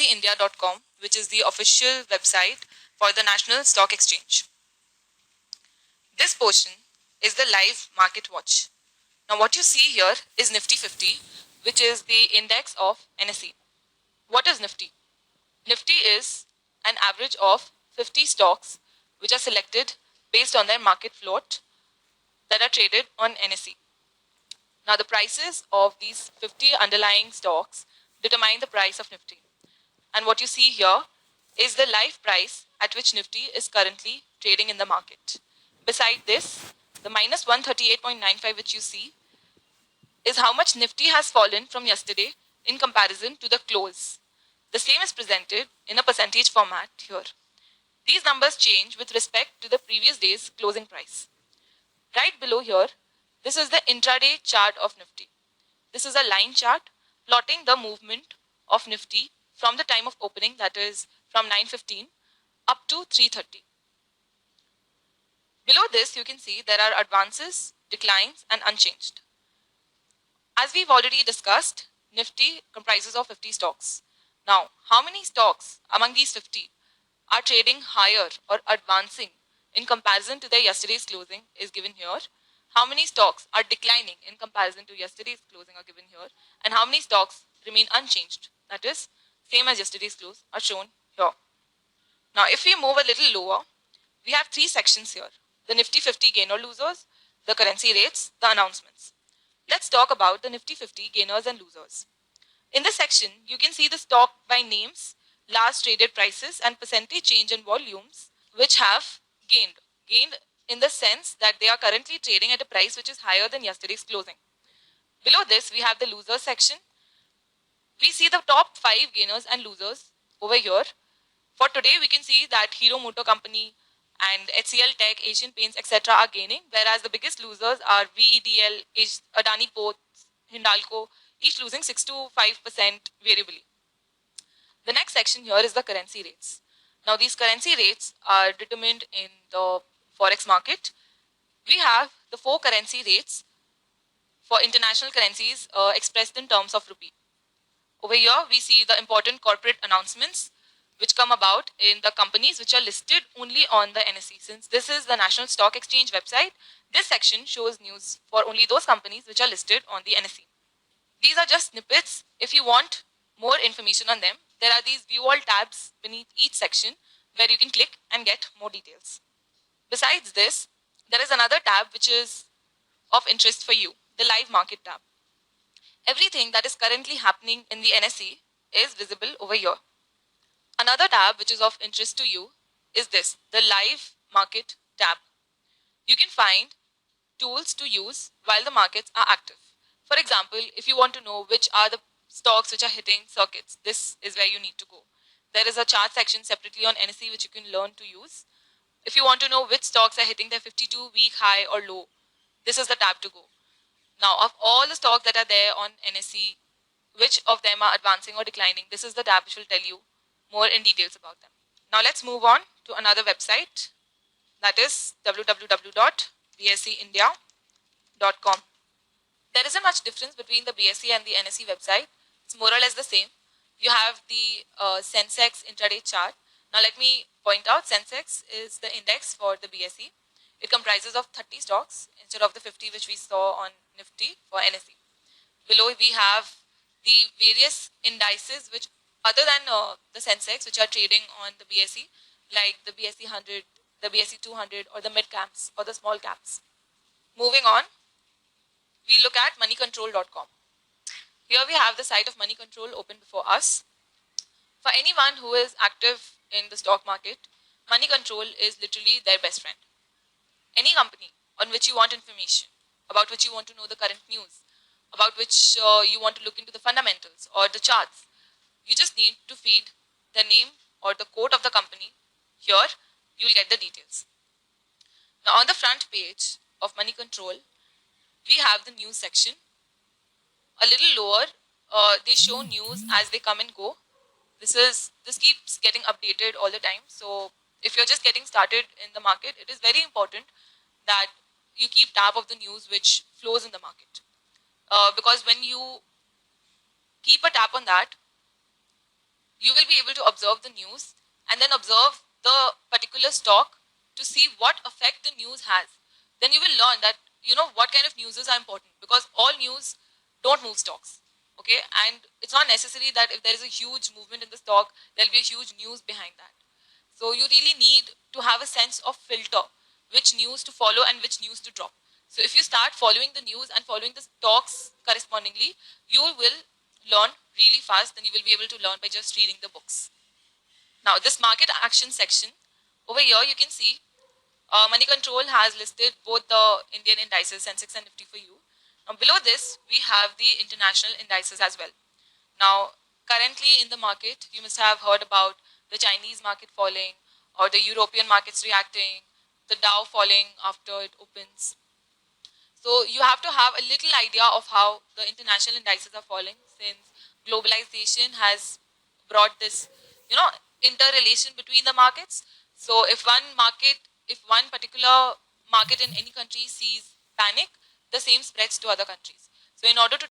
bseindia.com, which is the official website for the National Stock Exchange. This portion is the live market watch. Now what you see here is Nifty 50, which is the index of NSE. What is Nifty? Nifty is an average of 50 stocks which are selected based on their market float that are traded on NSE. Now the prices of these 50 underlying stocks determine the price of Nifty. And what you see here is the live price at which Nifty is currently trading in the market. Beside this, the minus 138.95 which you see is how much Nifty has fallen from yesterday in comparison to the close. The same is presented in a percentage format here. These numbers change with respect to the previous day's closing price. Right below here, this is the intraday chart of Nifty. This is a line chart plotting the movement of Nifty from the time of opening, that is from 9:15 up to 3:30. Below this, you can see there are advances, declines, and unchanged. As we've already discussed, Nifty comprises of 50 stocks. Now, how many stocks among these 50 are trading higher or advancing in comparison to their yesterday's closing is given here. How many stocks are declining in comparison to yesterday's closing are given here. And how many stocks remain unchanged, that is, same as yesterday's close, are shown here. Now, if we move a little lower, we have three sections here. The Nifty 50 gain or losers, the currency rates, the announcements. Let's talk about the Nifty 50 gainers and losers. In this section, you can see the stock by names, last traded prices, and percentage change in volumes which have gained. Gained in the sense that they are currently trading at a price which is higher than yesterday's closing. Below this, we have the losers section. We see the top 5 gainers and losers over here. For today, we can see that Hero Motor Company and HCL Tech, Asian Paints, etc. are gaining, whereas the biggest losers are VEDL, Adani Ports, Hindalco, each losing 6 to 5% variably. The next section here is the currency rates. Now these currency rates are determined in the forex market. We have the 4 currency rates for international currencies expressed in terms of rupee. Over here we see the important corporate announcements which come about in the companies which are listed only on the NSE. Since this is the National Stock Exchange website, this section shows news for only those companies which are listed on the NSE. These are just snippets. If you want more information on them, there are these view all tabs beneath each section where you can click and get more details. Besides this, there is another tab which is of interest for you, the live market tab. Everything that is currently happening in the NSE is visible over here. Another tab which is of interest to you is this, the live market tab. You can find tools to use while the markets are active. For example, if you want to know which are the stocks which are hitting circuits, this is where you need to go. There is a chart section separately on NSE which you can learn to use. If you want to know which stocks are hitting their 52-week high or low, this is the tab to go. Now, of all the stocks that are there on NSE, which of them are advancing or declining, this is the tab which will tell you more in details about them. Now let's move on to another website, that is www.bseindia.com. There isn't much difference between the BSE and the NSE website. It's more or less the same. You have the Sensex intraday chart. Now let me point out, Sensex is the index for the BSE. It comprises of 30 stocks instead of the 50 which we saw on Nifty for NSE. Below we have the various indices which other than the Sensex which are trading on the BSE, like the BSE 100, the BSE 200 or the mid caps or the small caps. Moving on, we look at moneycontrol.com. Here we have the site of Money Control open before us. For anyone who is active in the stock market, Money Control is literally their best friend. Any company on which you want information, about which you want to know the current news, about which you want to look into the fundamentals or the charts, you just need to feed the name or the code of the company. Here, you will get the details. Now on the front page of Money Control, we have the news section. A little lower, they show news as they come and go. This keeps getting updated all the time. So if you're just getting started in the market, it is very important that you keep tab of the news which flows in the market. Because when you keep a tab on that, you will be able to observe the news and then observe the particular stock to see what effect the news has. Then you will learn that what kind of news are important, because all news don't move stocks. Okay, and it's not necessary that if there is a huge movement in the stock, there'll be a huge news behind that. So you really need to have a sense of filter which news to follow and which news to drop. So if you start following the news and following the stocks correspondingly, you will learn really fast. Then you will be able to learn by just reading the books. Now, this market action section, over here you can see Money Control has listed both the Indian indices, Sensex and Nifty for you. Now, below this, we have the international indices as well. Now, currently in the market, you must have heard about the Chinese market falling or the European markets reacting, the Dow falling after it opens. So you have to have a little idea of how the international indices are falling, since globalization has brought this, interrelation between the markets. So if one particular market in any country sees panic, the same spreads to other countries. So in order to